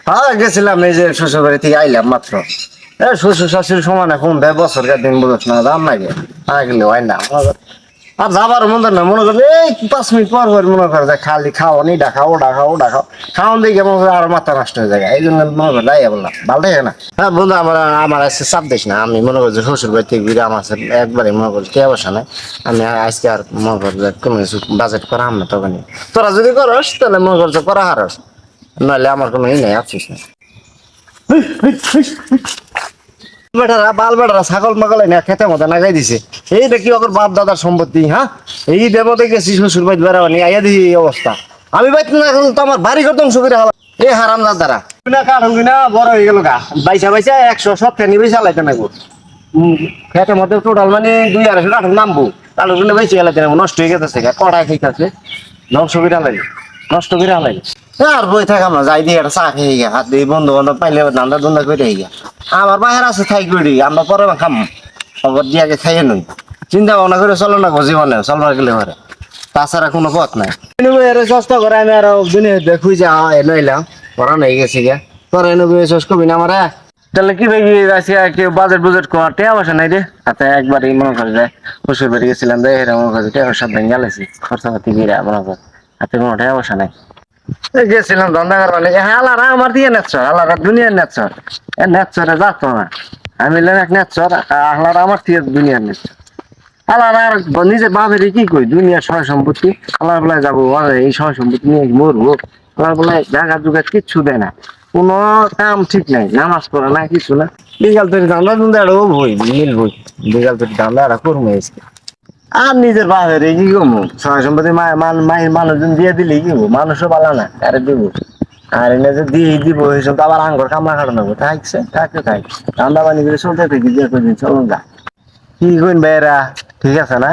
হ্যাঁ গেছিলাম, এই যে শ্বশুর বাড়ি থেকে আইলাম মাত্র। শ্বশুর শাশুড়ি সমান এখন বছর দিন বুঝছ না, দাম লাগে গেলে হয় না। আর যাবার মনে না, মনে করলে এই 5 মিনিট পর পর মনে করে যে খালি খাওয়ানি ডাকাও ডাকাও ডাকাও খাওয়ান দিয়ে মনে করে আর মাথা নষ্ট হয়ে যায়। এই জন্য মনে করে যাই বললাম ভালো থাকে না। হ্যাঁ বন্ধু, আমার আমার আজকে চাপ দিস না। আমি মনে করছি শ্বশুর বাড়ি থেকে ঘুরে আমার একবারে মনে করছি কে বসা নাই। আমি আজকে আর মনে কর যে কোনো কিছু বাজেট করা না তখনই। তোরা যদি করস তাহলে মনে করছো করা হারস, নাহলে আমার কোনো ই নাই, আফসোস নাই। বেটারা বাল বেটারা ছাগল মাগল না খেতে মতো নাগাই দিছে। এইটা কি ওর বাপ দাদার সম্পত্তি? হ্যাঁ, এই দেবতে গেছি শ্বশুর বাড়ি বেড়াবানি, আইয়া দিই এই অবস্থা। আমি বাইতে না এখন তো আমার বাড়ি ঘর ধ্বংস করে হালা। এই হারাম দাদারা না কারণ না বড় হয়ে গেল গা, বাইসা বাইসা 100 নিবে চালাইতে নাগো। খেতে মতো টোটাল মানে 2-250 কাঠুন নামবো, কাঠুন গুলো বেশি গেলাইতে নাগো, নষ্ট হয়ে গেছে কড়াই খাইতেছে, ধ্বংস করে হালাই, নষ্ট করে হালাই। আর বই থাকাম না, যাই দিয়ে একটা চা খেয়ে গিয়া হাত দিয়ে বন্ধু বান্ধব পাইলে দান্দা দুন্দা করে গিয়া আমার বাইরে আছে থাই করি, আমরা পরে খাম খবর দিয়াকে খাইয়ে নই। চিন্তা ভাবনা করে চলো না জীবনে চলবার গেলে পারে, তাছাড়া কোনো পথ নাই। চেষ্টা করে আমি আরো দুনিয়া দেখুই যা নইলাম পড়া নাই গেছি গিয়া তোরা এনে শেষ করবি না আমার। তাহলে কি ভাই আজকে কেউ বাজেট বুজেট করা টেয়া বসে নাই রে হাতে, একবারই মনে করে যায় শ্বশুর বাড়ি গেছিলাম রে, মনে করে টেয়া সব ভেঙে গেলেছি খরচাপাতি গিরা মনে কর হাতে কোনো টেয়া বসে নাই। গেছিলাম ধন্দা করবানে, হালারা আমার দিয়ে নেচ্ছর, হালারা দুনিয়ার নেচ্ছর, এ নেচ্ছরে যাত না। আমি এক নেচ্ছর, হালারা আমার দিয়ে দুনিয়ার নেচ্ছর। হালারা আর নিজের বাপের কি কই দুনিয়ার সয় সম্পত্তি হালার বেলায় যাবো, এই সয় সম্পত্তি নিয়ে মরবো। হালার বেলায় জায়গা জুগা কিচ্ছু দেয় না, কোনো কাম ঠিক নাই, নামাজ পড়া না কিছু না। বিকাল তৈরি ধান্দা ধুন্দা এড়ো বই মিলবই, বিকাল তৈরি ধান্দা এরা করবো আজকে। আর নিজের বাপের কি কমু সয় সম্পত্তি মায়ের মানুষজন দিয়ে দিলে কি মানুষও পালা না আরে দিব। আর এনে যে দিয়ে দিব এইসব তো আবার আঙ্গর কামড়া খাটানো থাকছে থাকতে থাক ঠান্ডা পানি করে চলতে থাকি যে কদিন চলুন গা। কি কইন ভাইয়েরা, ঠিক আছে না?